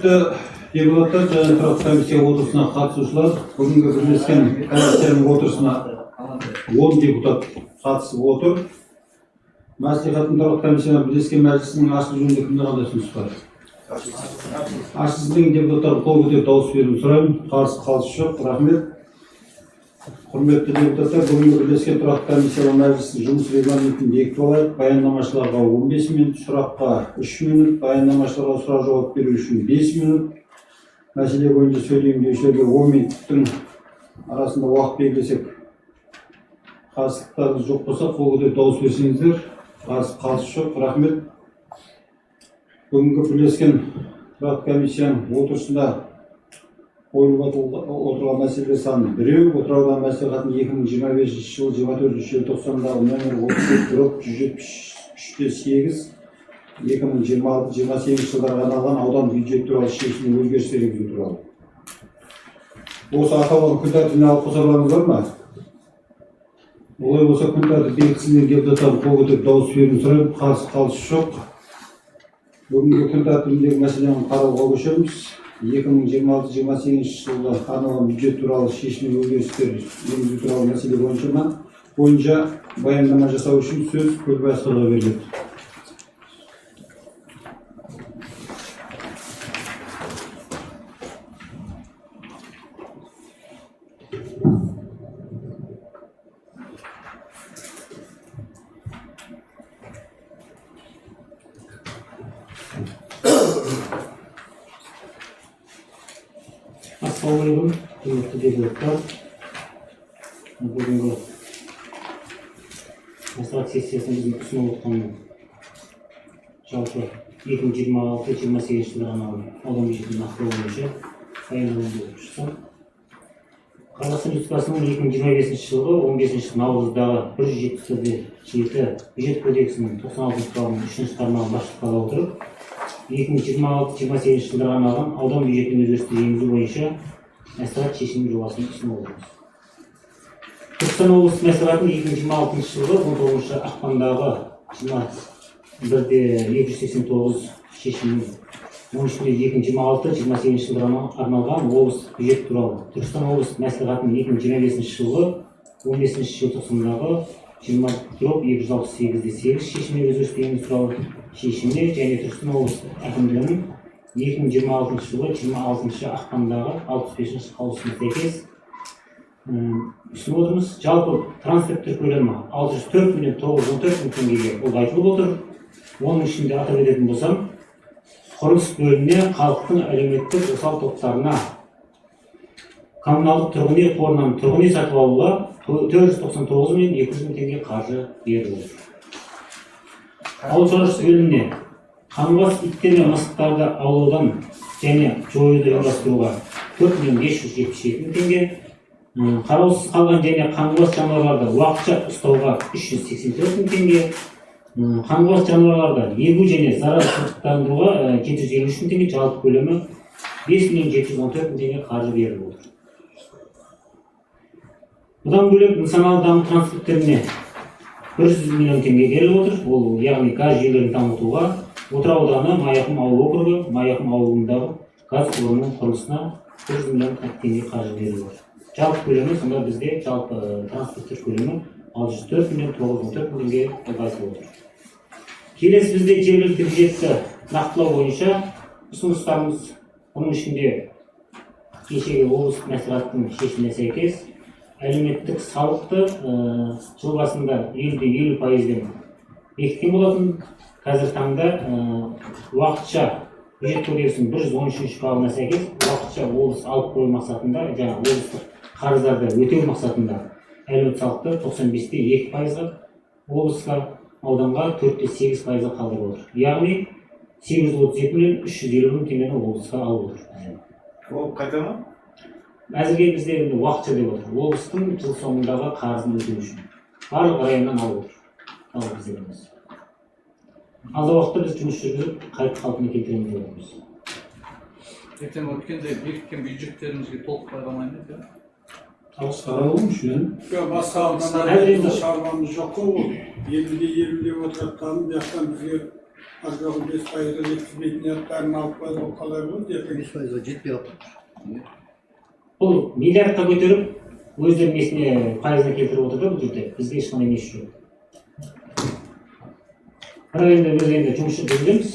Депутаттар және тұрақты комиссия отырысына қатысушылар, бүгінгі бірлескен комиссияның отырысына 10 депутат қатысып отыр. Мәслихаттың тұрақты комиссияның бірлескен мәжілісінің ашылу жөнінде кімде қандай ұсыныс бар? Ашылудан депутаттар қол көтеріп дауыс беруін сұраймын. Қарсы қалыс жоқ. Рахмет. Құрметті депутаттар, бүгінгі бірлескен тұрақты комиссияның мәжілісінің жұмыс регламентін бекітіп алайық. Баяндамашыларға 15 минут, сұраққа 3 минут, баяндамашыларға сұрақ жауап беру үшін 5 минут. Мәселе бойынша сөйлеймін деушілерге 10 минуттың арасында уақыт белгілесек, қарсылықтарыңыз жоқ болса, қол көтеріп дауыс берсеңіздер. Қарсы қалыс жоқ. Рахмет. Бүгінгі бірлескен тұрақты комиссияның отырысында қойылып отырған мәселелер саны біреу. Отырған мәслихаттың 2025 жылы 24 желтоқсандағы нөмір 37/173-8 2026-28 жылдарға арналған аудан бюджеті туралы шешімге өзгерістер енгізу туралы. Осы аталған күн тәртібіне алып қосарларыңыз бар ма? Олай болса күн тәртібі бекітілген депутаттар қол көтеріп дауыс беруін сұраймын. Қарсы қалыс жоқ. Бүгінгі күн тәртібіндегі мәселені қарауға көшеміз. 2026-28 жылға арналған бюджет туралы шешімге өзгерістер енгізу туралы мәселе бойынша баяндама жасау үшін сөз Көлбайұлына беріледі. Ассалаумағалейкум, құрметті депутаттар. Бүгінгі мәслихат сессиясында біздің ұсынып отырған жалпы 2026-28 жылдарға арналған аудан бюджетін нақтылау бойынша баяндама жасасам. Қазақстан Республикасының 2025 жылғы 15 наурыздағы 177 бюджет кодексінің 96 бабының 3-ші тармағын басшылыққа ала отырып, 2026-28 жылдарға арналған аудан бюджетінің өзгерістер енгізу бойынша мәслихат шешімі жобасын ұсынып отырмыз. Түркістан облысы мәслихатының 2026 жылғы 19 ақпандағы 21-289 шешімінің 13-2026-28 жылдарға арналған облыс бюджет туралы Түркістан облысы мәслихатының 2025 жылғы 15 желтоқсандағы 20-268-8 шешіміне өзгерістер енгізу туралы шешіміне және Түркістан облысы әкімдігінің 2026 жылғы 26 ақпандағы 65 қаулысына сәйкес ұсынып отырмыз. Жалпы трансферттер көлемі 604.914 мың теңгеге ұлғайтылып отыр. Оның ішінде атап өтетін болсам, құрылыс бөліміне халықтың әлеуметтік осал топтарына коммуналдық тұрғын үй қорынан тұрғын үй сатып алуға 499.200 мың теңге қаржы берілді. Ауыл шаруашылығы бөліміне қаңғыбас иттер мен мысықтарды аулаудан және жоюды ұйымдастыруға 4.577 мың теңге, қараусыз қалған және қаңғыбас жануарларды уақытша ұстауға 384 мың теңге, қаңғыбас жануарларды егу және зарарсыздандыруға 753 мың теңге, жалпы көлемі 5.714 мың теңге қаржы беріліп отыр. Бұдан бөлек нысаналы даму трансферттеріне 100 миллион теңге беріліп отыр. Ол яғни газ жүйелерін дамытуға, Отырар ауданы Майақым ауыл округі, Майақым ауылындағы газ құбырының құрылысына 100 миллион теңге қаржы беріліп отыр. Жалпы көлемі сонда бізде жалпы трансферттер көлемі 604.914 мың теңге ұлғайтылып отыр. Келесі бізде жергілікті бюджетті нақтылау бойынша ұсыныстарымыз, оның ішінде кешегі облыстық мәслихаттың шешіміне сәйкес әлеуметтік салықты жыл басында 50% бекіткен болатын. Қазір таңда уақытша бюджет кодексінің 113 бабына сәйкес уақытша облыс алып қою мақсатында, жаңа облыстық қарыздарды өтеу мақсатында әлеуметтік салықты 95.2%-ға, облысқа, ауданға 4.8%-ға қалдырып отыр. Яғни 832.350 мың теңгені облысқа алып отыр. Ол қайда ма? Әзірге бізде уақытша деп отыр. Облыстың жыл соңындағы қарызын өтеу үшін барлық районнан алып отыр. Алдағы уақытта біз жұмыс жүргізіп, қайта қалпына келтіреміз деп отырмыз. Ертең өткенде бекіткен бюджеттерімізге толық байламайды ма? Табыс қаралуы үшін. Басқа аудандарда шаруамыз жоқ қой. 50-50 отыратқанын, бияқтан бізге Azgın 5%'a жеткізбейтін аяқтарын алып қойды, ол қалай болды? ертең 5%ға жетпей қалды. бұл миллиардқа көтеріп өздерінің несіне пайызына келтіріп отыр да бұл жерде бізге ешқандай несі жоқ. бірақ енді біз енді жұмысшы жүреміз.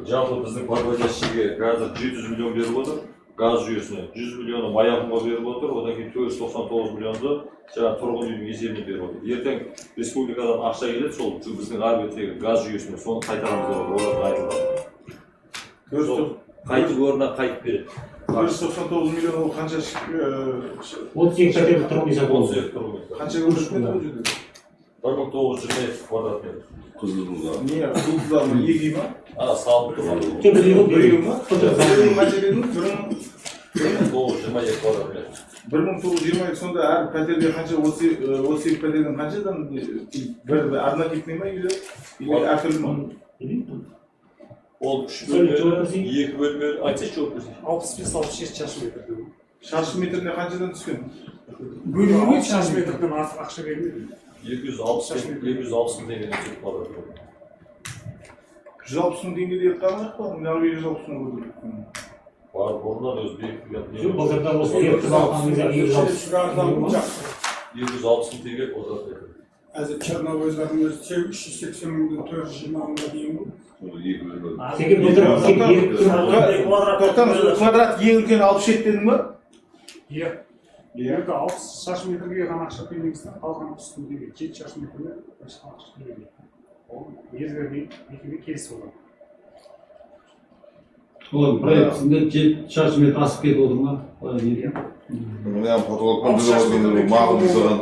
Жалпы біздің Барбадашиге қазір 700 миллион беріп отыр, газ жүйесіне 100 миллионы Майақұмға беріп отыр, одан кейін 499 миллионды жаңа тұрғын үйдің есебіне беріп отыр. Ертең республикадан ақша келеді, сол біздің әрбеттегі газ жүйесіне соны қайтарамыз деп отыр, олардың айтылған. Қайтып орнына қайтып береді. 199 миллион ол қанша 32 пәтерлі тұрғын үй сатып алды. қанша көмірші метр ол жерде? 1920 квадрат метр. Не, Қызылорда ма, Егей ма? Салынып тұрған. Біреу ма? Біреудің қанша дедіңіз? 1922 квадрат метр. 1922 сонда әр пәтерде қанша 32 пәтердің қаншадан бір однотипный ма или әртүрлі ма? Ол 3 бөлмелі, 2 бөлмелі, айтсайшы жауап берсейші. 65-66 шаршы метр. Шаршы метріне қаншадан түскен? Бөлмеге шаршы метрден артық ақша бермейді. 260 мың теңгеден түсіп квадрат метр. 160 мың теңге деп қарамақ па? Неғып 260 мың көрдік? Бар, бұрыннан өзі бекітілген. Былтырда осы ертіп алғанымызда 260 мың теңге квадрат метр. Әзір Черновоздардың өзі 380 мыңды 420 мыңға дейін болды. Тоқтаңыз, квадрат ең үлкен 67 дедің ба? Иә. Енді 60 шаршы метрге ғана ақша төлейміз, қалған үстіндегі 7 шаршы метрге ақша төлейміз. Ол мерзімге келісіп отыр. Олар проектісінде 7 шаршы метр асып кетіп отыр ма? Мен потолокпен жүріп мағын саған.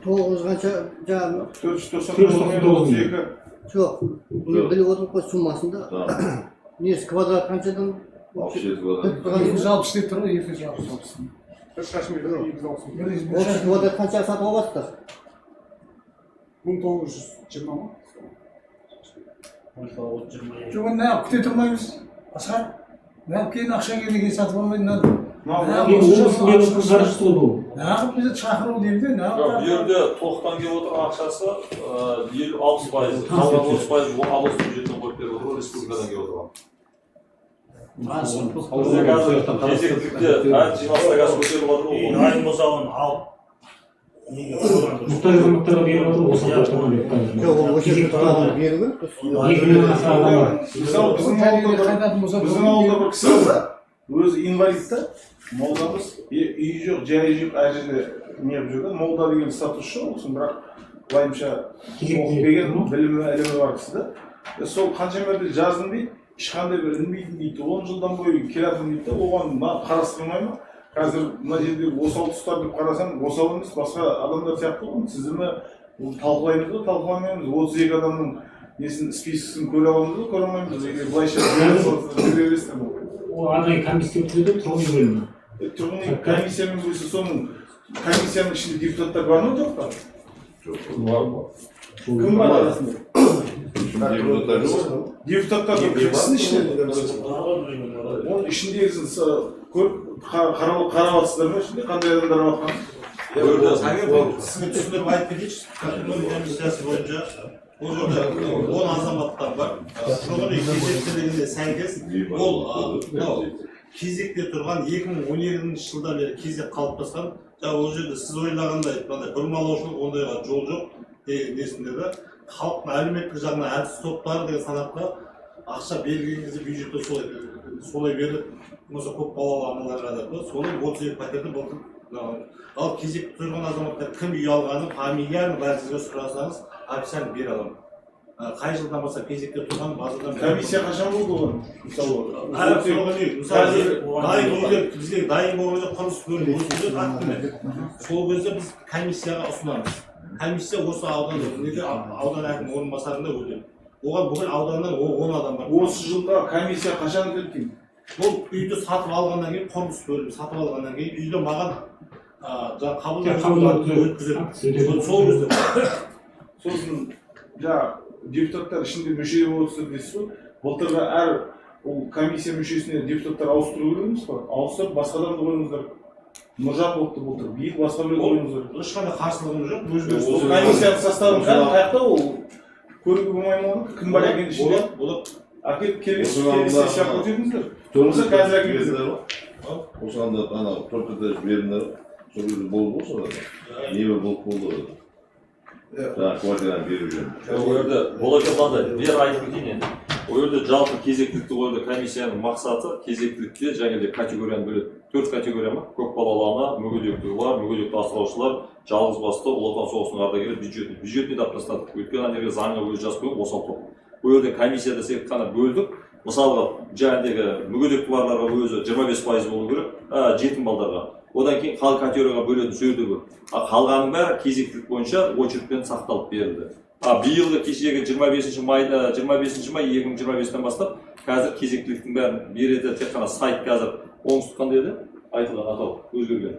Тоғыз қанша жаңағы 499 жоқ. Бұны біліп отырып қой суммасында. Несі квадрат қаншадан? 67 квадрат. 260 деп тұр ғой, 260. 1 шаршы метр 260. 30 квадрат қанша сатып аласыздар? 1920 ма? Жоқ, неғып күте тұрмаймыз? Асқар, неғып кейін ақша келген сатып алмайды, неғып бізді шақыру дейді, Bu yerде тоқтан келіп отырған ақшасы 50-60%, қалған 30% облыс бюджетінен қойып беріп отыр, республикадан келіп отырған. Кезектікте әр жиналыста газ көтеріп отыр ғой. Дайын болса оны алып мұқтаж азаматтарға беріп отыр, осы тұрған деп Жоқ, ол осы жерде тұрған беру керек. 2 миллион аса адам бар. Мысалы біздің ауылда бір кісі бар, өзі инвалид та, молдамыз, үйі жоқ, жайы жоқ, әр жерде неғып жүрген, молда деген статусы жоқ, сосын бірақ былайымша оқып берген білімі, ілімі бар кісі да. Сол қанша мәрте жаздым дейді, ешқандай бір ілінбейтін дейді, 10 жылдан бойы келатырмын дейді, оған қарастырмай ма? Қазір мына жерде осал тұстар деп қарасам, осал емес, басқа адамдар сияқты ғой, тізімі талқылаймыз ба, талқыламаймыз, 32 адамның несін спискісін көре аламыз ба, көре алмаймыз, былайша жүре бересіздер бұл. Ол арнайы комиссия өткізеді, тұрғын үй бөлімі. Тұрғын үй комиссияның өзі соның комиссияның ішінде депутаттар бар ма жоқ па? Кім бар арасында? Депутаттар кімсін ішінде? Оның ішіндегісін қарап атсыздар ма ішінде? Қандай адамдар батқан? сізге түсіндіріп айтып кетейінші. Тұрғын үй комиссиясы бойынша ол жерде 10 азаматтар бар. Тұрғын үй кезектілігіне сәйкес ол кезекте тұрған 2017 жылдан бері кезек қалыптасқан. Ол жерде сіз ойлағандай бұрмалаушылық ондайға жол жоқ деген несінде де халықтың әлеуметтік жағынан әлсіз топтары деген санатқа ақша берген кезде бюджетте солай беріп, осы көп балалы аналарға да солай 32 пәтерді былтыр. Ал кезекте тұрған азаматтар кім үй алғанын, фамилияны бәріңізге сұрасаңыз, официально бере аламын. Қай жылдан болса кезекте тұрған базадан комиссия қашан болды оған? Мысалы, бізге дайын болған кезде құрылыс бөлімі сол кезде біз комиссияға ұсынамыз. Комиссия осы аудан әкімінің орынбасарында өтеді. Оған бүкіл ауданнан 10 адам бар. Осы жылда комиссия қашан өткен? Ол үйді сатып алғаннан кейін, құрылыс бөлімі сатып алғаннан кейін үйді маған қабылдап өткізеді. Сол кезде. Сосын депутаттар ішінде мүше болсын дейсіз ғой. Былтырғы әр комиссия мүшесіне депутаттар ауыстыру керек емес па? Ауыстырып басқадан қойыңыздар. Нұржан болыпты былтыр, биік басқа біреу қойыңыздар. Ешқандай қарсылығым жоқ. Комиссияның составын қаяқта ол? көруге болмай ма? Кім бар екен ішінде? Болады. Әкеліп келесі Осыған да- сессия өтедіңіздер. Болмаса қазір әкеліңіздер. Осыған да ана 4 этаж беріңдер. Сол кезде болды ғой солар. Небір болып болды. Жаңағы квартираны беріп жүрмін. Ол жерде болашақ мынандай, бері айтып кетейін енді. Ол жерде жалпы кезектілікті қойды комиссияның мақсаты кезектілікте жаңағыдай категорияны бөледі. 4 категория ма? Көпбалалы ана, мүгедектігі бар, мүгедекті асыраушылар, жалғыз басты, Ұлы Отан соғысының ардагері, бюджетіне тап тастадық. Өйткені ана жерге заңға өзі жазып қойып осал топ. Ол жерде комиссияда тек қана бөлдік. Мысалға жаңағыдегі мүгедекті барларға өзі 25% болу керек, жетім балдарға. Одан кейін халық категорияға бөлетін сөйді көп. Қалғанның бәрі кезектілік бойынша очередпен сақталып берілді. Биылғы кешегі 25 май 2025-тен бастап қазір кезектіліктің бәрін береді. Тек қана сайт қазір оңтүстік қандай еді? Айтылған атау өзгерген.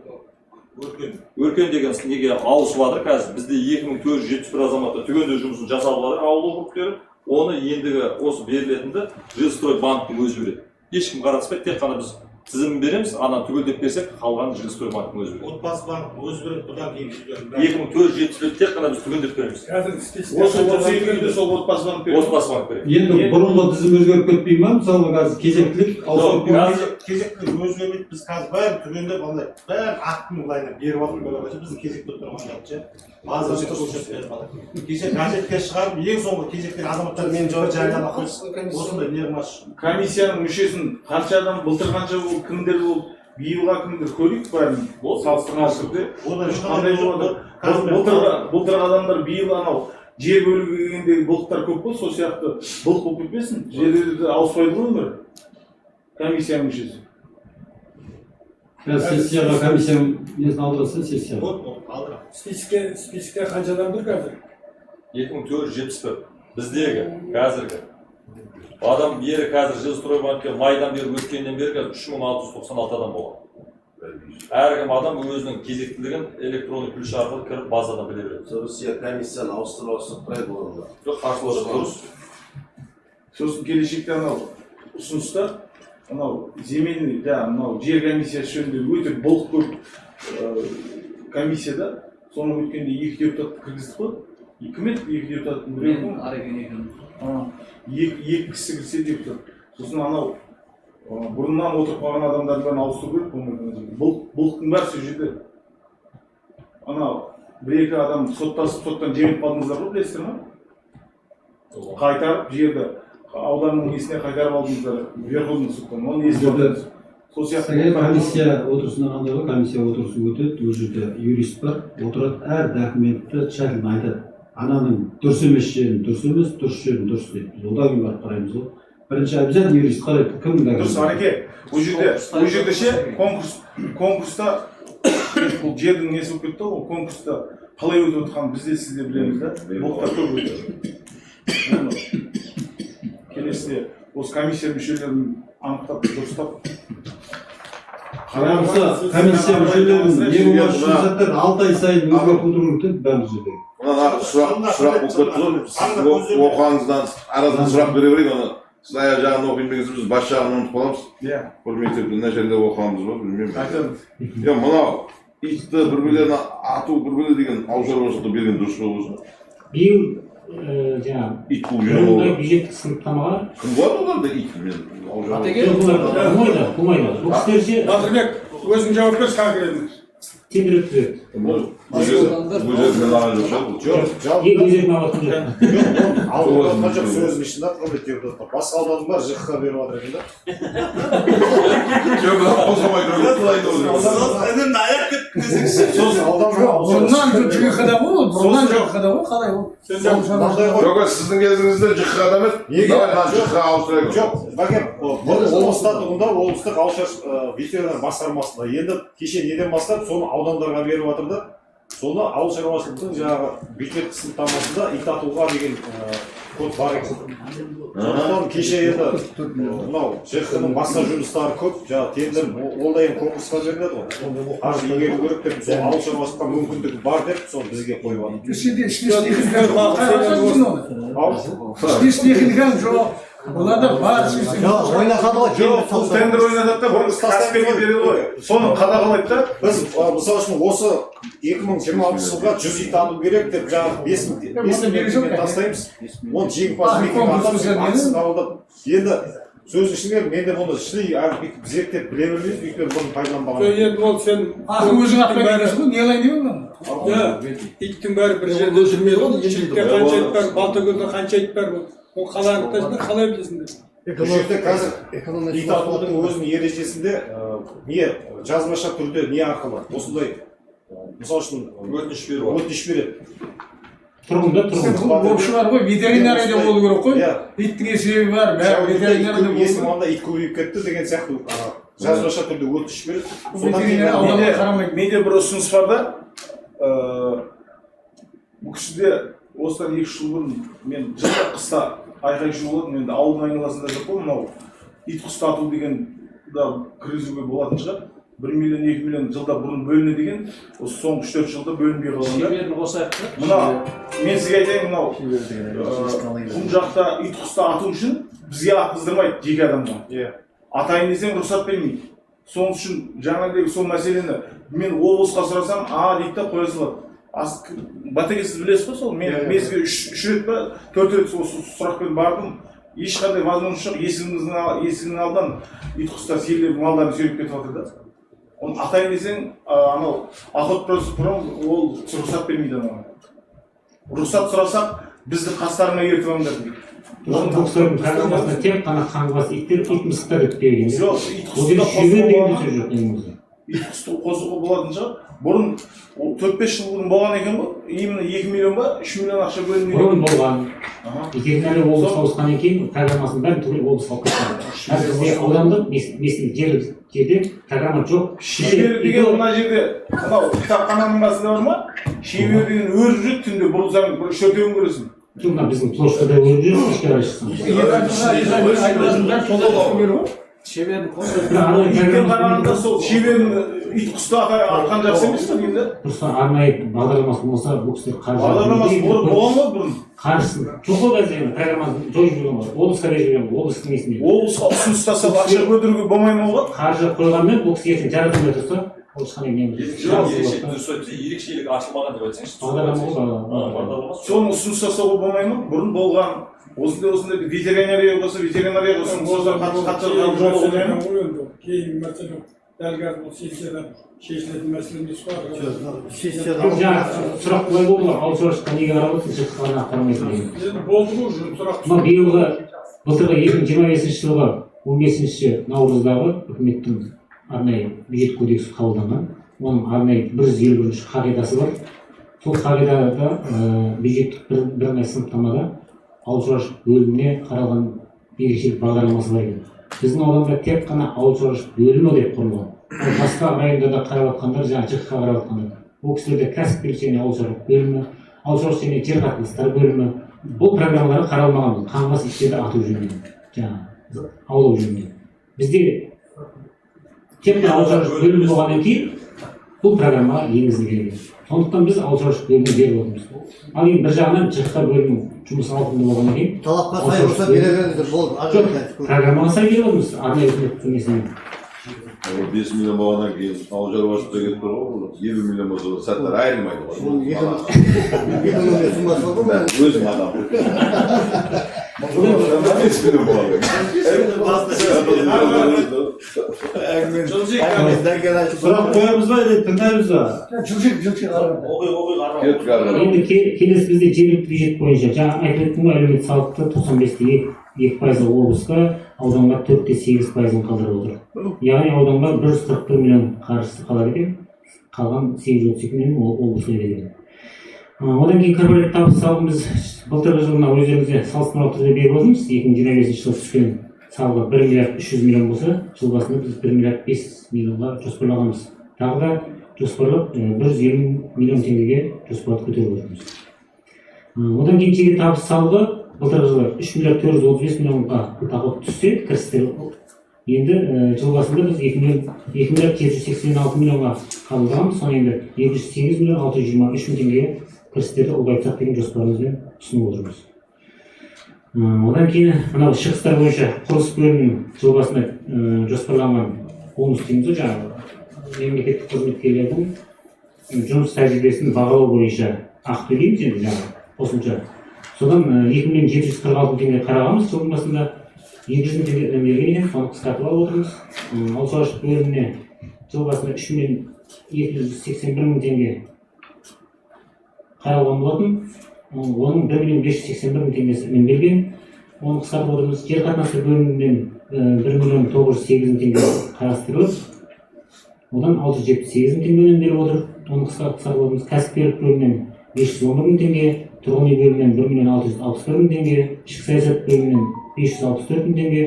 Өркен деген неге ауысып жатыр қазір. Бізде 2471 азаматта түгендеу жұмысын жасап жатыр ауыл округтері. Оны ендігі осы берілетінді Жилстрой банктың өзі береді. Ешкім қараспайды, тек қана біз тізімін береміз, ана түгелдеп берсек, қалған Жилстрой банктың өзі береді. Отбасы банктың өзі береді, бұдан кейін 2471 тек қана біз түгелдеп береміз. Осы екеуінде сол отбасы банк береді. Отбасы банк береді. Енді бұрынғы тізім өзгеріп кетпей ма? Мысалы қазір кезектілік ауысып кезектілік өзгермейді. Біз қазір бәрін түгендеп андай бәрін ақпын былайына беріп жатырмыз. Біздің кезекте тұрған азыр кеше газетке шығарып ең соңғы кезектегі азаматтар мен жариялап осындай нермаш. Комиссияның мүшесін қанша адам, былтыр қанша болды, кімдер болды, биылға кімдер көрейік бәрін салыстырмалы түрде. Қандай болады? Былтыр адамдар биыл анау жер бөлуге келгендегі былықтар көп болды, сол сияқты былық болып кетпесін. Жерлерде ауыспайды ғой өмір. Комиссияның мүшесі. сессияға комиссияның несін алдырса сессияға. Списокте қанша адам тұр қазір? 2471 біздегі қазіргі адам бері қазір Жилстройбанкке майдан бері өткеннен бері 3696 адам болған. Әркім адам өзінің кезектілігін электронды ключ арқылы кіріп базадан біле береді. Сосын комиссияны ауыстырып болады. Жоқ, қарсылығы дұрыс. Сосын келешекте анау ұсыныстар, анау земельный, мынау жер комиссиясы жөнінде өте былық көп комиссияда, соны өткенде 2 депутатты кіргіздік қой. Кім еді 2 депутаттың біреуі ғой? Ареген екен. 2 кісі кірсе депутат. Сосын анау бұрыннан отырып қалған адамдардың бәрін ауыстыру керек. Былықтың бәрі сол жерде. Анау 1-2 адам соттасып, соттан жеңіп қалдыңыздар ғой, білесіздер ма? Қайтарып жерді ауданның несіне қайтарып алдыңыздар, Верховный суттан. Оны естірдіңіз. Сол сияқты комиссия отырысында қандай ғой? Комиссия отырысы өтеді, ол жерде юрист бар, отырады, әр документті тщательно айтады. Ананың дұрыс емес жерін дұрыс емес, дұрыс жерін дұрыс дейді. Біз одан кейін барып қараймыз ғой. Бірінші обязательно юрист қарайды, кім дұрыс ареке. Ол жерде ше конкурста бұл жердің несі болып кетті ғой, конкурста қалай өтіп отқанын біз де сіз де білеміз да. Бұлықтар көп өтеді. Келесіде осы комиссия мүшелерін анықтап, дұрыстап. Қарағысы комиссия мүшелерін не болмас үшін заттар 6 ай сайын өзгертіп отыру керек бәрі жерде. Мына сұрақ болып кетті ғой, сіз оқығаныңыздан арадан сұрақ бере берейік, оны сіз аяқ жағын оқимын біз бас жағын ұмытып қаламыз. Бір мектепте мына жерде оқығанбыз ба, білмеймін. Айтамыз. Мынау итті бір-бірлеріне ату бір-бірлер деген ауыл шаруашылықта берген дұрыс па өзі? Биыл жаңағы бұрынғы бюджеттік сыныптамаға кім бар оларда ит? болмайды. Бұл кісілерше Батырбек, өзің жауап берші конкретно. тендер өткізеді. Өзермен ағай жоқ. Өзермен алатын жоқ. Ауылдан жоқ сөздің ішінде құрметті басқа ауданның бар ЖХ беріп жатыр екен да. Жоқ, қосамай тұрып. Інімді аяқ кетті десеңші. Бұрыннан ЖХ-да ғой, бұрыннан ЖХ-да ғой, қалай ол? Жоқ, сіздің кезіңізде ЖХ адам еді. ЖХ ауыстырайық. Жоқ, бәкем, облыста тұғында облыстық ауыл ветеринар басқармасында енді кеше неден бастап соны аудандарға беріп жатыр да. Соны ауыл шаруашылықтың жаңағы бюджет сыныптамасында ит атуға деген код бар екен. Сондықтан кеше енді мынау ЖХ-ның басқа жұмыстары көп, жаңағы тендер ол да енді конкурсқа беріледі ғой. Қаржы игеру керек деп, сол ауыл шаруашылыққа мүмкіндік бар деп, сол бізге қойып жатыр. Іште жоқ. Оларда бар шешім. Жоқ, ойнатады ғой. Жоқ, бұл тендер ойнатады да, бұл кәсіпкерге береді ғой. Соны қадағалайды да. Біз мысалы үшін осы 2026 жылға 100 ит алу керек деп жаңағы 5 мың тастаймыз. Оны жеңімпаз мекеме қабылдап. Енді сөздің ішінде мен де бұны шыли зерттеп біле бермейміз, өйткені бұны пайдаланбаған. Енді ол сен Ақы өзің атпай бересің ғой, не алайын деп отырмын. иттің бәрі бір жерде жүрмейді ғой. Шілікте қанша ит бар, Балтакөлде қанша ит бар. Ол қалай анықтайсыңдар, қалай білесіңдер? Бұл жерде қазір ит атудың өзінің ережесінде не жазбаша түрде не арқылы осындай мысалы үшін өтініш береді. Бұл шығар ғой, ветеринарияда болу керек қой. Иттің есебі бар, бәрі ветеринарияда болу керек. Есім анда ит көбейіп кетті деген сияқты жазбаша түрде өтініш береді. Ветеринария ауданға қарамайды. Менде бір ұсыныс бар да, бұл кісіде осыдан 2 жыл бұрын мен жылда қыста айқай шу болатын, енді ауылдың айналасында жоқ қой, мынау ит құс ату деген да кіргізуге болатын шығар. 1 миллион, 2 миллион жылда бұрын бөліне деген, осы соңғы 3-4 жылда бөлінбей қалған да. Шеберін қосайық. Мына, мен сізге айтайын, мынау бұл жақта ит құсты ату үшін бізге атқыздырмайды жеке адамға. Атайын десең рұқсат бермейді. Соның үшін жаңағыдай сол мәселені мен облысқа сұрасам, дейді да қоя салады. Батагесіз білесіз ғой сол, мен сізге 3 рет па 4 рет осы сұрақпен бардым. Ешқандай возможность жоқ, есігінің алдынан ит құстар селдеп малдарын сүйреп кетіп жатыр да. Оны атайын десең, анау охотпром ол рұқсат бермейді анаған. Рұқсат сұрасақ, бізді қастарына ертіп алыңдар дейді. Бұл кісілердің программасында тек қана қаңғыбас иттер, ит мысықтар деп берген. Жоқ, ит құсты қосуға болатын шығар. Бұрын 4-5 жыл бұрын болған екен ғой, именно 2 миллион ба, 3 миллион ақша бөлінді. Бұрын болған. Ветеринария облысқа ауысқаннан кейін программасын бәрін түгел облысқа алып кетті. Қазір бізде аудандық жерде программа жоқ. Шебер деген мына жерде, мынау кітапхананың басында бар ма? Шебер деген өріп жүреді түнде, бұрылсаң 3-4-еуін көресің. Жоқ, біздің площадьта өріп жүреді, кешке қарай Шеберін иттен қарағанда сол шеберін ит құсты атқан жақсы емес пе деймін да? Дұрыстан арнайы бағдарламасы болса, бұл кісілер қаржы... Бағдарламасы болған ғой бұрын? Қаржысын. Жоқ қой қазір программасын жойып жүрген ғой. Облысқа беріп жүрген ғой, облыстың несіне. Облысқа ұсыныс тастап ақша көтеруге болмай ма оған? Қаржы қойғанмен бұл кісі ертең жаратылмай тұрса, ол ешқандай не ерекшелік ашылмаған деп айтсаңшы. Бағдарлама. Соны ұсыныс тастауға болмай ма? Бұрын болған. Осындай ветеринария болса, ветеринария болсын, олар қатшылған жолы болмай ма? Кейін мәселе дәл қазір бұл сессияда шешілетін мәселе емес қой. Сұрақ былай болды ғой, ауыл шаруашылыққа неге қарап отырсың, жұртқа ғана қарамайсың деген. Енді болды ғой сұрақ. Мына былтырғы 2025 жылғы 15 наурыздағы үкіметтің арнайы бюджет кодексі қабылданған. Оның арнайы 151 қағидасы бар. Сол қағидада бюджеттік бірыңғай сыныптамада ауыл шаруашылық бөліміне қаралған ерекшелік бағдарламасы бар екен. Біздің ауданда тек қана ауыл шаруашылық бөлімі деп құрылған. Басқа райондарда қарап жатқандар, жаңағы ЖКХ-ға қарап жатқандар. Ол кісілерде кәсіпкерлік және ауыл шаруашылық бөлімі, ауыл шаруашылық және жер қатынастары бөлімі. Бұл программалары қаралмаған, қаңғыбас иттерді ату жөнінен, жаңағы аулау жөнінен. Бізде тек қана ауыл шаруашылық бөлімі болғаннан кейін бұл программаға енгізілген. Сондықтан біз ауыл шаруашылық бөліміне беріп отырмыз. Ал енді бір жағынан ЖКХ бөлімінің жұмысы ауқымды болғаннан кейін талапқа сай болса бере беріңіздер, болды. Программаға сай беріп отырмыз, арнайы үкімет несінен. 5 миллион болғаннан кейін ауыл шаруашылықта кетіп тұр ғой, 20 миллион болса сәттер айырылмайды ғой. Өзім адам. Сұрақ қоямыз ба, тыңдаймыз ба? Енді келесі бізде жергілікті бюджет бойынша жаңа айтып өттім ғой, әлеуметтік салықты 95-те 2% облысқа, ауданға 4-те 8% қалдырып отыр. Яғни ауданға 141 миллион қаржысы қалар екен, қалған 832 миллион облысқа береді. Одан кейін корпоративті табыс салығын біз былтырғы жылына өздеріңізге салыстырмалы түрде беріп отырмыз. 2025 жылы түскен салығы 1 миллиард 300 миллион болса, жыл басында біз 1 миллиард 5 миллионға жоспарлағанбыз. Тағы да жоспарлап 120 миллион теңгеге жоспарлап көтеріп отырмыз. Одан кейін жеке табыс салығы былтырғы жылы 3 миллиард 435 миллионға тақап түссе, кірістер енді жыл басында біз 2 миллиард 786 миллионға қабылдағанбыз. Соны енді 208 миллион 623 мың теңгеге кірістерді ұлғайтсақ деген жоспарымызбен ұсынып отырмыз. Одан кейін мынау шығыстар бойынша құрылыс бөлімінің жобасында жоспарланған бонус дейміз ғой, жаңағы мемлекеттік қызметкерлердің жұмыс тәжірибесін бағалау бойынша ақы төлейміз енді жаңағы қосымша. Содан 2.746 теңге қарағанбыз жылдың басында, 200 теңге үнемделген екен, соны қысқартып алып отырмыз. Ауыл шаруашылық бөліміне жыл басында 3.281.000 теңге қаралған болатын. Оның 1.581.000 теңгесі үнемделген. Оны қысқартып отырмыз. Жер қатынасы бөлімінен 1.908.000 теңге қарастырылып, одан 678.000 теңге үнемделіп отыр. Оны қысқартып отырмыз. Кәсіпкерлік бөлімінен 511.000 теңге, тұрғын үй бөлімінен 1.661.000 теңге, ішкі саясат бөлімінен 564.000 теңге,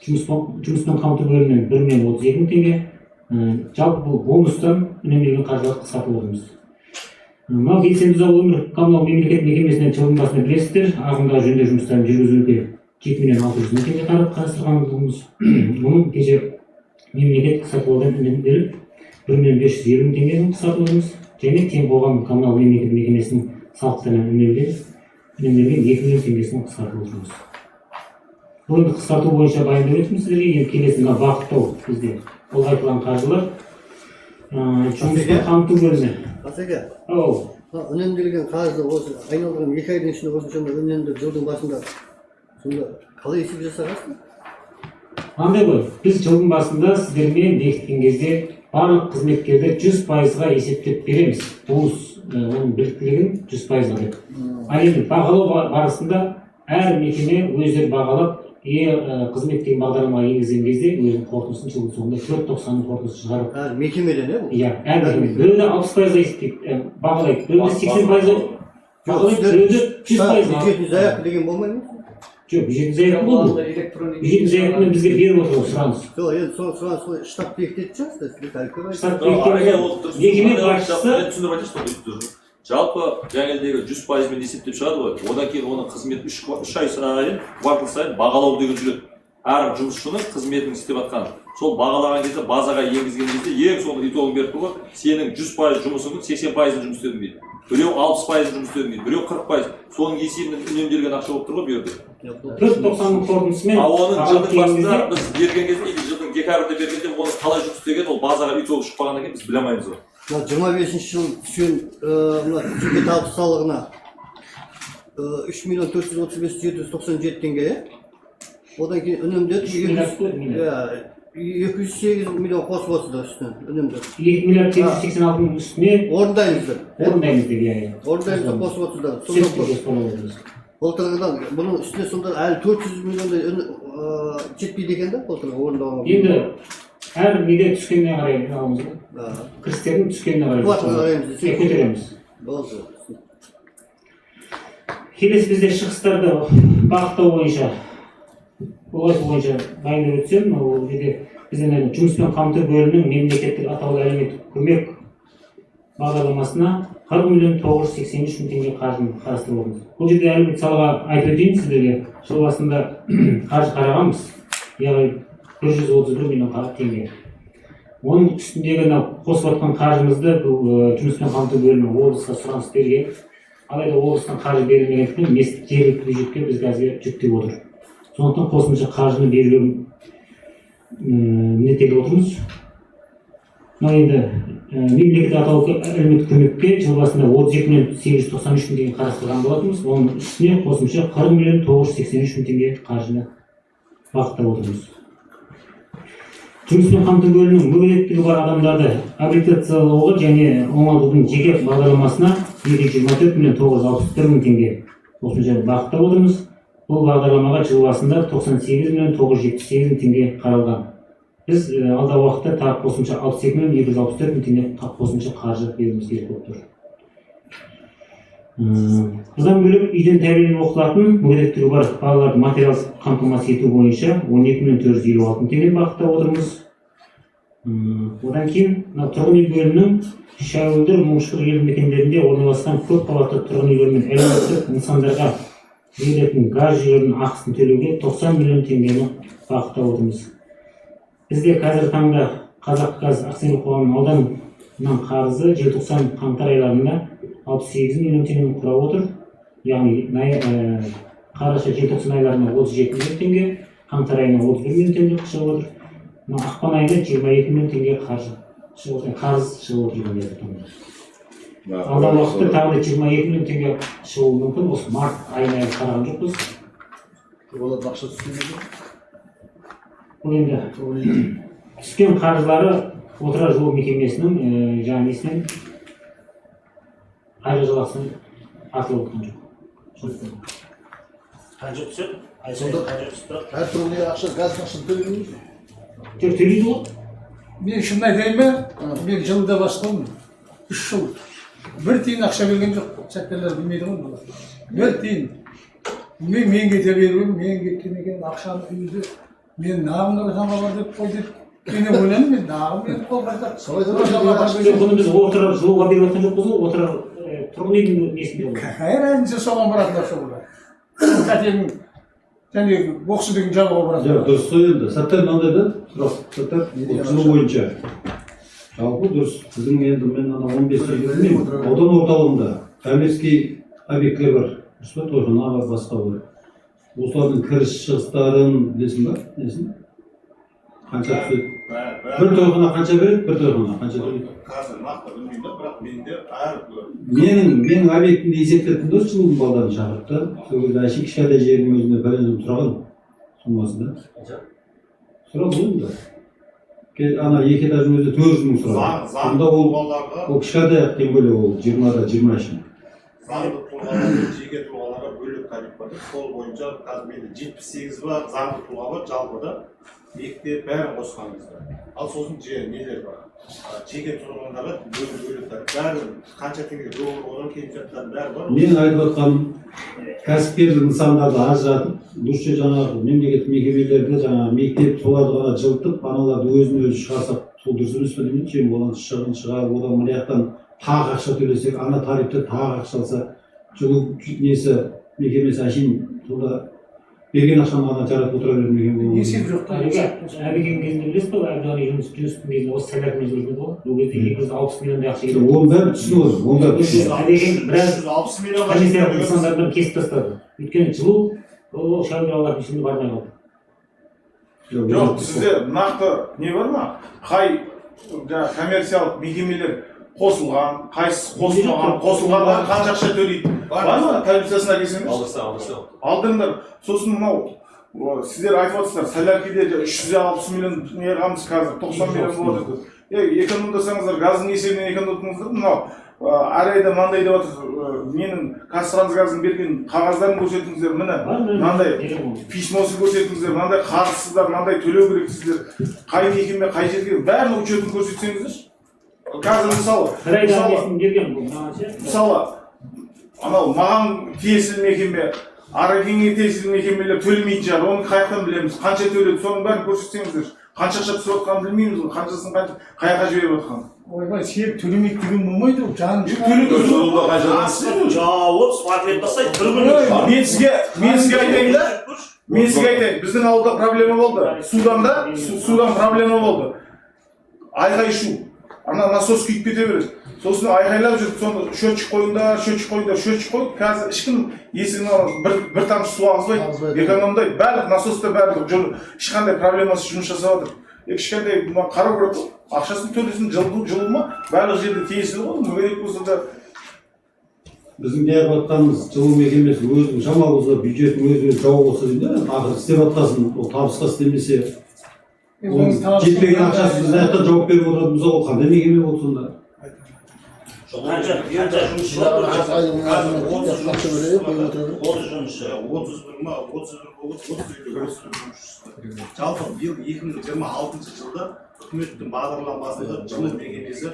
жұмыспен қамту бөлімінен 1.032.000 теңге. Жалпы бұл бонустан үнемделген қаржыларды қысқартып отырмыз. Мынау белсенді ұзақ өмір коммуналдық мемлекет мекемесінен жылдың басында білесіздер, ағымдағы жөндеу жұмыстарын жүргізуге 7.600.000 теңге қарастырғанымыз. Оның кеше мемлекет қысқартудан үнемделіп 1.520.000 теңгені қысқартып отырмыз. Және тең қоғамдық коммуналдық мемлекет мекемесінің салықтарынан үнемделген 2 миллион теңгесін қысқартып отырмыз. Бұл қысқарту бойынша баяндап өттім сіздерге. Енді келесі мына бағыттау бізде ұлғайтылған қаржылар жұмыспен қамту бөлімі. Қасеке, үнемделген қаржы осы айналдырған 2 айдың ішінде осынша үнемделіп жылдың басында сонда қалай есеп жасағансың? Қандай ғой, біз жылдың басында сіздермен бекіткен кезде барлық қызметкерді 100%-ға есептеп береміз. Бонус оның біліктілігін 100%-ға деп. Ал енді бағалау барысында әр мекеме өздері бағалап, қызметтегі бағдарламаға енгізген кезде өзінің қорытындысын жылдың соңында 4.90-ның қорытындысын шығарып. Әр мекемеден, иә бұл? Иә, әр мекеме. Біреуді 60%-ға есептейді, бағалайды. Біреуді 80%-ға бағалайды, біреуді 100%-ға. Бюджетный заявка деген болмайды ма? Жоқ, бюджетный заявка болды. Бюджетный заявканы бізге беріп отыр сұраныс. Жоқ, енді сұраныс штат бекітетін шығарсыздар, штат бекітетін мекеме басшысы. Жалпы жаңелдегі 100%-мен есептеп шығады ғой. Одан кейін оның қызметін 3 ай сайын, квартал сайын бағалау деген жүреді. Әр жұмысшының қызметін істеп жатқан. Сол бағалаған кезде, базаға енгізген кезде ең соңғы итогын беріп қойып, сенің 100% жұмысыңның 80%-ын жұмыс істедің дейді. Біреу 60%-ын жұмыс істедің дейді, біреу 40%. Соның есебінен үнемделген ақша болып тұр ғой бұл жерде. 4.90-ның қорытындысымен оның жылдың басында біз берген кезде, жылдың декабрьда бергенде оны қалай жұмыс істеген, ол базаға итогы шықпағаннан кейін біз біле алмаймыз ғой. 25 жыл түскен бюджет табыс салығына 3.435.797 теңге. Одан кейін үнемдеді 208 миллион қосып отырды үстіне үнемдеді. 2.786.000 үстіне орындаймыздар. Орындаймыз деп, иә. Орындаймыздар қосып отырды. Былтырғыдан бұның үстіне сонда әлі 400 миллиондай жетпейді екен да былтырғы орындауға. Енді әр неде түскеніне қарай аламыз ғой. Кірістердің түскеніне қарай көтереміз. Келесі бізде шығыстарды бағыттау бойынша, ұлғайту бойынша баяндап өтсем, ол жерде біздің жұмыспен қамту бөлімінің мемлекеттік атаулы әлеуметтік көмек бағдарламасына 40.983.000 теңге қаржыны қарастырып отырмыз. Бұл жерде әлеуметтік салаға айтып өтейін сіздерге. Жыл басында қаржы қарағанбыз, яғни 131 миллион теңге. Оның үстіндегі қосып жатқан қаржымызды бұл жұмыспен қамту бөлімі облысқа сұраныс берген. Алайда облыстан қаржы берілмегендіктен жергілікті бюджетке біз қазір жүктеп отыр. Сондықтан қосымша қаржыны беруге міндеттеліп отырмыз. Енді мемлекеттік атаулы әлеуметтік көмекке жыл басында 32.893.000 теңге қарастырған болатынбыз. Оның үстіне қосымша 40.983.000 теңге қаржыны бағыттап отырмыз. Жұмыспен қамту бөлімінің мүгедектігі бар адамдарды абилитациялауға және оңалтудың жеке бағдарламасына 224.961.000 теңге қосымша бағыттап отырмыз. Бұл бағдарламаға жыл басында 98.978.000 теңге қаралған. Біз алдағы уақытта тағы қосымша 62.264.000 теңге қосымша қаржы беруіміз керек болып тұр. Бұдан бөлек үйден тәрбиеленіп оқытылатын мүгедектігі бар балаларды материалдық қамтамасыз ету бойынша 12.456 теңге бағыттап отырмыз. Одан кейін тұрғын үй бөлімінің Шәуілдір, Мұңшқыр елді мекендерінде орналасқан көп қабатты тұрғын үйлер мен әлеуметтік нысандарға берілетін газ жүйелерінің ақысын төлеуге 90 миллион теңгені бағыттап отырмыз. Бізде қазіргі таңда Қазақгаз акционерлік қоғамының ауданынан қарызы желтоқсан-қаңтар айларында 68 миллион теңгені құрап отыр. Яғни қараша желтоқсан айларына 37 миллион теңге, қаңтар айына 31 миллион теңге шығып отыр. Мына ақпан айына 22 миллион теңге қарыз шығып отыр деген. Алдағы уақытта тағы да 22 миллион теңге шығуы мүмкін. Осы март айына қараған жоқпыз. Олар ақша түскенде Бұл енді түскен қарыздары отырар жылу мекемесінің жаңа несінен айлық жалақысынан артылып отқан жоқ. Қанша түседі? Ай Сонда сайын қанша түсті? әр тұрғын үй ақша, газ ақшаны төлемейміз. Жоқ, төлейді ғой. Мен шынын айтайын ба? Мен жылда бастадым. 3 жыл. Bir тиын ақша берген жоқ. Сәттерлер білмейді ғой бұлар. Bir тиын. Мен кете беруім, мен кеткен екен ақшаны үйді. Мен нағымды жаңа бар деп қой деп. Мен ойлаймын, мен нағым беріп қол қайтады. Бұны біз отырар жылуға беріп жатқан жоқпыз ғой. Отырар тұрғын үйдің несінде ғой. Қайыр әнші соған баратын ақша бұлар. Кәтенің және боксы деген жабуға барады. Жоқ, дұрыс қой енді. Саттар мынандай да, сұрақтар жылу бойынша. Жалпы дұрыс. Біздің енді мен ана 15 жыл аудан орталығында коммерческий объекттер бар. Дұрыс па? Тойхана бар, басқа бар. Осылардың кіріс шығыстарын білесің ба? Несін? Қанша түседі? Bir тойхана қанша береді, bir тойхана қанша төлейді? Қазір нақты білмеймін да, бірақ менде әр Менің объектімді есептетін дұрыс жылудың балдарын шақырып та, сол кезде кішкентай жердің өзінде бәлен тұрған суммасында. Сұрап ғой да. Ана 2 этаждың өзінде 400 мың сұрады. Сонда ол кішкентай тем более ол 20-да 20 үшін. заңды тұлғаларға, жеке тұлғаларға бөлек тариф бар. Сол бойынша қазір менде 78 бар, заңды тұлға бар, жалпыда мектеп бәрін қосқанымызда. Ал сосын нелер бар. Жеке тұрғындарға бөлек тариф. Бәрі қанша теңге доллар одан келісімшарттардың бәрі бар. Менің айтып отқаным кәсіпкерлік нысандарды ажыратып, дұрыс жаңағы мемлекеттік мекемелерді жаңағы мектеп соларды ғана жылытып, аналарды өзін өзі шығарсақ, сол дұрыс емес пе деймін. Чем одан шығын шығарып, одан мына жақтан тағы ақша төлесек, ана тарифте тағы ақша алса, жылу несі мекемесі әшейін сонда берген ақшаны ғана жаратып отыра беретін мекеме. Есеп жоқ та. Әбіген кезінде білесіз бе, әбдіғали жұмыстың кезінде осы сәләрмен жүргізді ғой. Ол кезде 260 миллиондай ақша келді. Оның бәрі түсініп отыр, оның бәрі түсініп. Әбіген біраз 160 миллионға комиссиялық нысандардан кесіп тастады. Өйткені жылу ол шаруалардың ішінде бармай қалды. Жоқ, сізде нақты не бар ма? Қай коммерциялық мекемелер қосылған, қайсысы қосылмаған, қосылғандар қанша ақша төлейді? Бар ма? Таблицасына келсеңіз. Алдыңдар. Сосын мынау сіздер айтып отырсыздар, соляркиде 360 миллион не қамыз қазір 90 миллион болады. Экономдасаңыздар, газдың есебінен экономдасаңыздар, мынау әр айда мынандай деп отыр, менің Қазтрансгаздың берген қағаздарын көрсетіңіздер, міне мынандай письмосын көрсетіңіздер, мынандай қарызсыздар, мынандай төлеу керексіздер, қай мекеме, қай жерге бәрінің учетін көрсетсеңіздер. Қазір мысалы, анау маған тиесілі мекеме, Аракеңе тиесілі мекемелер төлемейтін шығар, оны қаяқтан білеміз, қанша төледі, соның бәрін көрсетсеңіздер. Қанша ақша түсіп отқанын білмейміз ғой, қаншасын қай жаққа жіберіп отқанын. Ойбай, серік төлемейді деген болмайды ол, жаным Мен сізге айтайын да, біздің ауылда проблема болды. Судан проблема болды. Айқай шу. Ана насос күйіп кете береді. Сосын айқайлап жүріп, соны счетчик қойыңдар, қазір ешкім есігін бір тамшы су ағызбайды, экономдайды. Барлық насоста барлық ешқандай проблемасы жұмыс жасап отыр. Кішкентай қарау керек қой, ақшасын төлесін жылу ма, барлық жерде тиесілі ғой, мүгедек болса да. Біздің deyip atқанымыз жылу мекемесі өзінің шамалы болса, бюджеттің өзі жауап болса дейді, ақыр істеп атқасын, ол табысқа істемесе, жетпеген ақшасы біз аяқтан жауап беріп отыратынымыз ол қандай мекеме болды сонда? Қанша жұмысшы бар? 30 жұмысшы, 31 ма, 31 жалпы биыл 2026 жылда үкіметтің бағдарламасында жылу мекемесі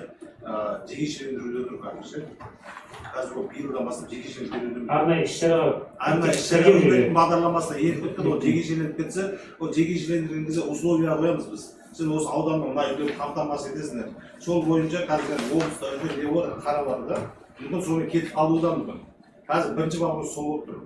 жекешелендіруде тұр қазір. Қазір ол биылдан бастап жекешелендіруде. Арнайы іс-шара үкіметтің бағдарламасына еніп кеткен, ол жекешеленіп кетсе, ол жекешелендірген кезде условия қоямыз біз. Сен осы ауданның мына үйлерді қамтамасыз етесіңдер. Сол бойынша қазір облыста не отыр, қарап жатыр да. Мүмкін соны кетіп қалуы да мүмкін. Қазір бірінші бағымыз сол болып тұр.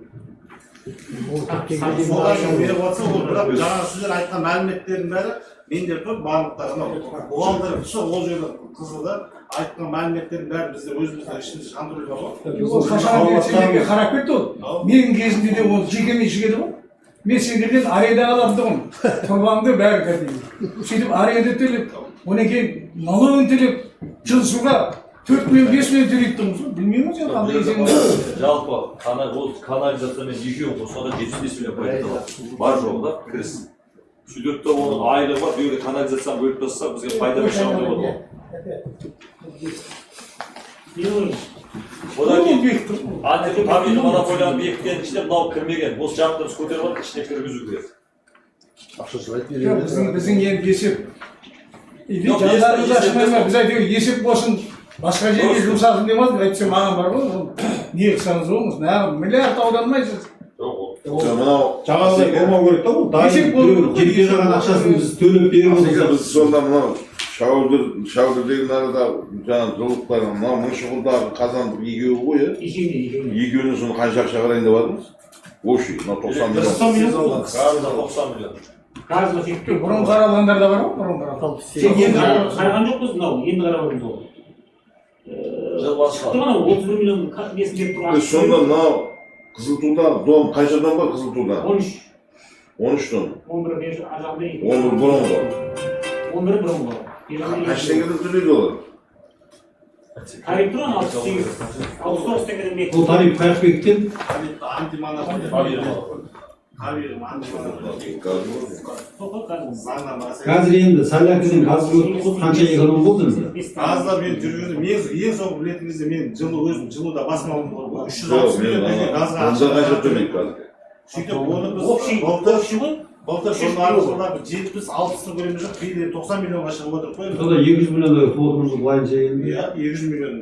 Содан беріп жатса, ол бірақ жаңағы сіздер айтқан мәліметтердің бәрі менде тұр, барлықтарына. Оған да ол жерде қызылда айтқан мәліметтердің бәрі бізде өзіміздің ішімізде контрольда бар. Ол қашан берсеңдерге қарап кетті ол. Менің кезімде де ол жекеменшік еді ғой. Мен сендерден аренда алам тұғын. Тұрғанымда бәрі кәдімгі. Сөйтіп аренда төлеп, одан кейін налогын төлеп, жыл суға 4 миллион 5 миллион төлейді тұрмыз ғой. Білмеймін сен қандай есеңді. Жалпы ол канализациямен екеуін қосқанда 75 миллион пайда бар жоғы да кіріс. Сөйтіп те оның айлығы бар, біреуге канализацияны бөліп тастаса бізге пайда бір шығын деп отыр. Одан кейін антитабиғи монополияны бекіткен ішінде мынау кірмеген, осы жақтан көтеріп алып ішіне кіргізу керек. Біздің енді есеп. Жандарымыз ашмайма, біз әйтеуір есеп болсын, басқа жерге жұмсасын демадық, әйтсе маған бар ғой, не қысаңыз болыңыз, нағын миллиард аудармайсыз. Жаңағыдай болмау керек та ол дайын жеке жаған ақшасын біз төлеп береміз. Біз сонда мынау шауды деген арада жаңағы жылылықтар мынау Мыңшығылдағы қазандық екеуі ғой иә? Екеуінің соны қанша ақша қарайын деп бардыңыз? Общий, мынау 90 миллион. 90 миллион. Газға жетті. Бұрын қаралғандар да бар ғой, бұрын қаралған. Сен енді қараған жоқпыз, мынау енді қаралған жоқ. Жыл басқа. Шықты ғана 31 миллион несін беріп тұрған. Сонда мынау Қызылтуда дом қанша дом бар Қызылтуда? 13. 13 дом. 11 бер ажалда 11 бұрын бар. 11 бұрын бар. Қанша теңгеден төлейді олар? Тариф тұрған 68. 69 теңгеден бекітті. Бұл тариф қаяқ бекіткен? Қазір енді Салякиден газға өтті қанша эконом болды енді? Газда мен жүргенде, ең соңғы білетін кезде мен жылуда бас малым бар ғой, 360 миллион теңге газға Онда қанша төлейді қазір? сөйтіп оны біз былтыр соның арасында 70-60 көлемі жоқ, кейде 90 миллионға шығып отырып қойып. Сонда 200 миллиондай отырмыз былайынша енді. Иә, 200 миллион.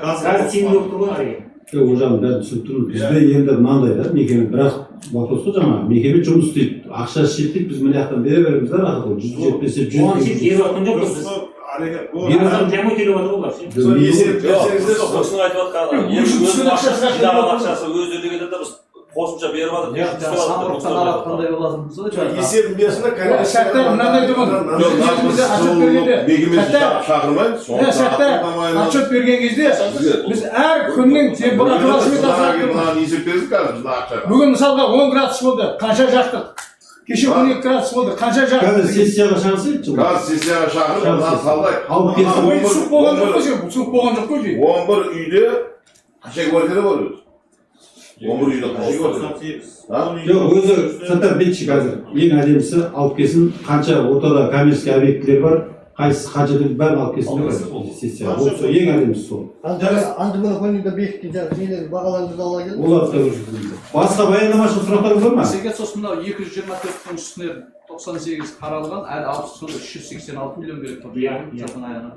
Газ тиімді болып тұр ғой әрине. Ожан бәрін түсініп тұрмыз. Бізде енді мынандай да, мекеме бірақ вопрос қой жаңағы, мекеме жұмыс істейді. Ақша шеттейді, біз мына жақтан бере береміз да рахат ол 170-се 100. Оған сен беріп жатқан жоқпыз. Беріп жатқан жамай төлеп жатыр олар. Осыны айтып жатқаны, өзінің ақшасы өздері деген де біз қосымша беріп жатыр. Самұрықтан алатқандай болатынбыз ғой. Есебін берсін де Сәттер мынандай тұғын. Шақырмайды, Сәттер отчет берген кезде біз әр күннің температурасымен есеп беріңіз қазір біздің ақшаға. бүгін мысалға 10 градус болды, қанша жақтық? Кеше 12 градус болды, қанша жақтық? Қазір сессияға шақырсайық. Газ сессияға шақырып, мына салайық. Суық болған жоқ қой, суық болған жоқ қой. 11 үйде қанша квартира бар өзі? 11 үйде қанша квартира? Жоқ, өзі Саттар бетші қазір. Ең әдемісі алып келсін, қанша ортада коммерческий объектілер бар, қайсысы қанша деп бәрін алып келсін де сессияға. Ол ең әдемісі сол. Антимонополияда бекіткен жаңағы нелер бағаларды ала келді. Олар да басқа баяндамашылық сұрақтарыңыз бар ма? Сенге сосын мынау 224-тің үстіне 98 қаралған, әлі 386 миллион беріп тұр. Жақын аяғына.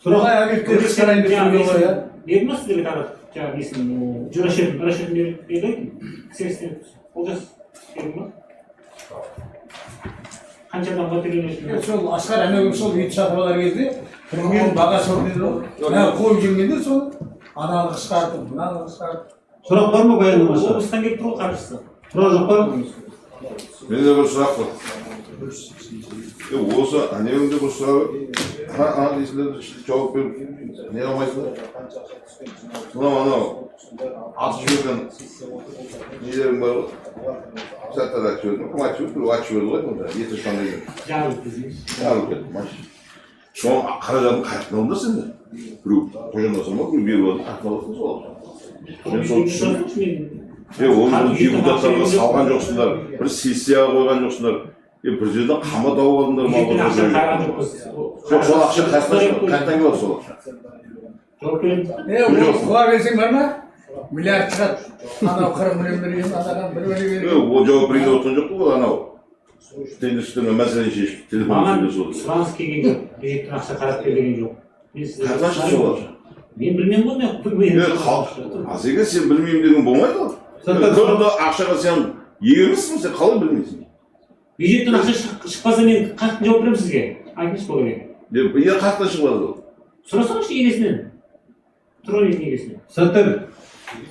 Сұрақ объектілерді қарайын деп тұрмын ғой иә. Берді ма сіздерге тағы жаңағы несін жүрашетін берді кісерістен олжас берді ма? Қанша адамға төлемесін? Сол Асқар әнеугі сол ет сатып алар кезде кірген баға сол дейді ғой. Қойып жүргенде сол ананы қысқартып, мынаны қысқартып. Сұрақ бар ма баяндамашы? Облыстан келіп тұр ғой қаржысы. Сұрақ жоқ па? Менде бір сұрақ бар. Осы әнеуінде бір сұрақ дейсілерді жауап беріп не алмайсыңдар? Анау атып жіберген нелерің бар ғой? Сәттер атып жіберді ма? Кім атып жіберді? Атып жіберді ғой мұнда, еті шандай екен. Жарылып кетті. Жарылып кетті, машина. Соның қаражатын қайтып алыңдар сендер. Біреу қожанасың ба, біреу беріп алып қайтып аласың сол. Мен соны түсіндім. Оны депутаттарға салған жоқсыңдар, бір сессияға қойған жоқсыңдар. Бір жерден қама тауып алдыңдар ма? Жоқ, сол ақша қайттан келді сол ақша. Құла берсең бар ма? Миллиард шығады. Анау 40 миллион берген, анадан бір берген. Ол жауап берген отырған жоқ қой, анау. Тендершілермен мәселені шешіп, телефон маған сұраныс келген жоқ, бюджеттен ақша қарап берген жоқ. Қайдан шықты сол ақша? Мен білмеймін ғой, мен білмеймін. Асеке сен білмеймін деген болмайды ғой. Көрді ақшаға сен ие емессің, сен қалай білмейсің? Бюджеттен ақша шықпаса мен қаяқтан жауап беремін сізге? Айтыңызшы болу керек. Қаяқтан шықпады ол? Сұрасаңызшы егесінен. Тұрғын үйдің егесінен. Саттар,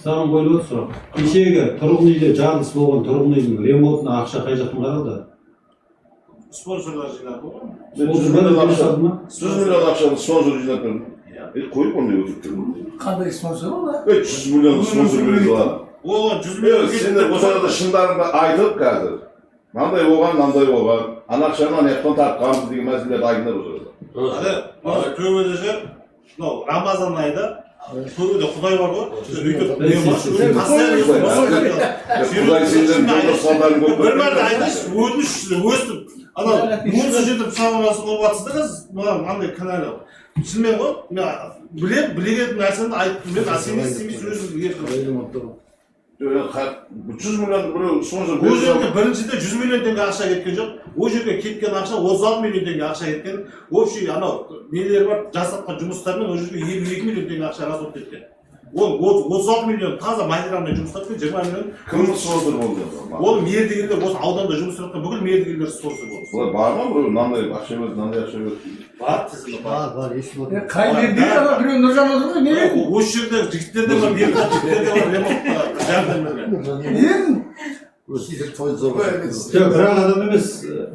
саған қойылып отыр сұрақ. Кешегі тұрғын үйде жарылыс болған тұрғын үйдің ремонтына ақша қай жақтан қаралды? sponsorlar jilap olur mu? Ben 100 milyon akşamı sponsor jilap verdim. Koyup onu götürttüm. Qanday sponsor ular? 300 milyon sponsor veriyoruz var. O 100 milyon Evet, şimdi bu sırada şunlarında aytıp geldi. Nanday olgan. Anakşamdan yaptan tartkanımız деген мәселелерді айдындар olur. Hadi töbedece Ramazan ayında töbede Xudoy var ғой. Өйтіп не Құдай сендердің жолдас салдарын көп. Bir mərdə aytış, өстіп. Ана, мұнсы жетіп сағынасы қылып атсыздыңыз, маған мынандай кінәлі. Шынымен ғой, мен білеген нәрсені айттым, мен асемес өзім еркін. 300 milyon buraya sponsor Ол жерге біріншіде 100 миллион теңге ақша кеткен жоқ. Ол жерге кеткен ақша 36 миллион теңге ақша кеткен. Общий анау нелер бар, жасатқан жұмыстармен ол жерге 52 миллион теңге ақша расход кеткен. Ол 36 миллион таза материалмен жұмыс істеп 20 миллион. Кім спonsor болды? Ол мердігерлер осы ауданда жұмыс істеп жатқан бүкіл мердігерлер спонсор болды. Олар бар ма біреу мынандай ақша берді? Бар, тізімі бар. Бар, ешкі бар. Қай жерде ана біреу Нұржан отыр ғой, не? Осы жерде жігіттер де бар, жігіттер де бар, ремонтқа жәрдем Бірақ адам емес,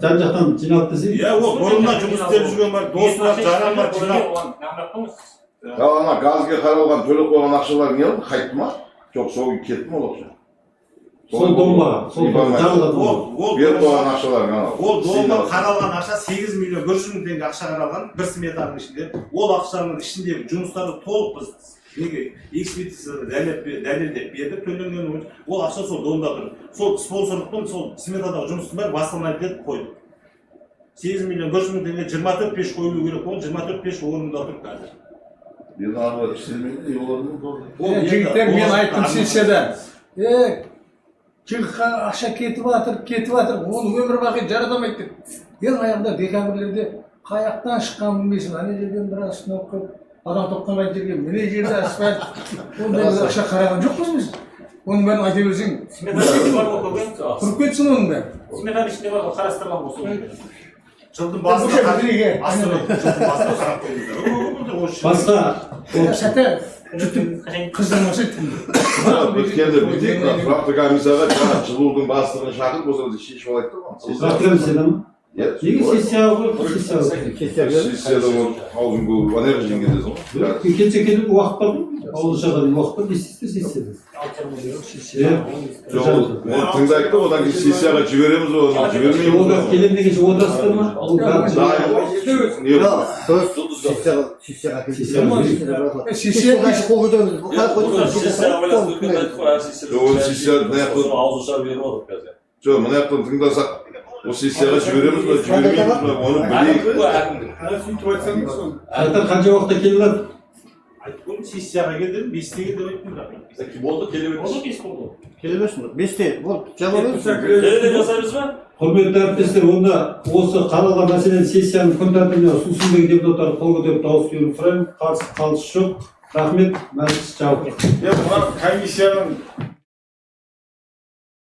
жан-жақтан жиналып десе. Иә, ол бұрыннан жұмыс істеп жүрген бар, досы бар, жаран бар, жинап. Ана газға қаралған төлеп қойған ақшалар не oldu? Қайтты ма? Жоқ, сол кетті ме ол ақша? Сол домбаға, сол Ол беріп қойған ақшалар Ол домбаға қаралған ақша 8 миллион 100 мың теңге ақша қаралған бір сметаның ішінде. Ол ақшаның ішіндегі жұмыстарды толық біз неге экспедицияда дәлелдеп бердік төленген. Ол ақша сол домда тұр. Сол спонсорлықпен сол сметадағы жұмыстың бәрі восстановить етіп қойдық. 8 миллион 100 мың теңге 24 пеш қойылу керек болды. 24 пеш орнында тұр қазір. Енді арғы істелмейді, олардың Жігіттер, мен айттым сессияда. Жігітқа ақша кетіп жатыр, оны өмір бақи жаратамайды деп. Ең аяғында декабрлерде қаяқтан шыққан білмейсің, ана жерден біраз сынап көп, адам тоққан жерге, міне жерде асфальт, ондай ақша қараған жоқпыз біз. Оның бәрін айта берсең, тұрып кетсін оның бәрі. Сметаның ішінде бар ғой, қарастырған болсын. Жылдың басында қарап қойыңыздар. Басқа Сәті қыздырмаса Біткенде бітейік, тұрақты комиссияға жылудың бастығын шақырып, осыларды шешіп алайық та ма? Тұрақты комиссияда ма? Неге сессияға қойып, Сессияда ол аузын көп анер жеңгендесің ғой? Кетсе кетіп уақыт бар ғой? Ауылшаға дейін уақыт бар, не істейсіздер сессияда? Жоқ, ол тыңдайық та, одан кейін сессияға жібереміз, оны жібермейміз. Олар келем дегенше отырасыздар ма? Жоқ, мына жақтан тыңдасақ, ол сессияға жібереміз бе, жібермейміз бе, оны білейік. Қанша уақытта келілер? Айтқым сессияға келдім, 5-те келді өйттім. Болды, келе Болды, бес болды. Келе берсін, 5-те, болды, жабылыңыз. Келе жасаймыз ба? Құрметті әріптестер, онда осы қаралған мәселені сессияның күн тәртібіне ұсынсын депутаттар қол көтеріп дауыс беруін сұраймын. Қарсы қалыс жоқ. Рахмет, мәжіліс жабық. Мына комиссияның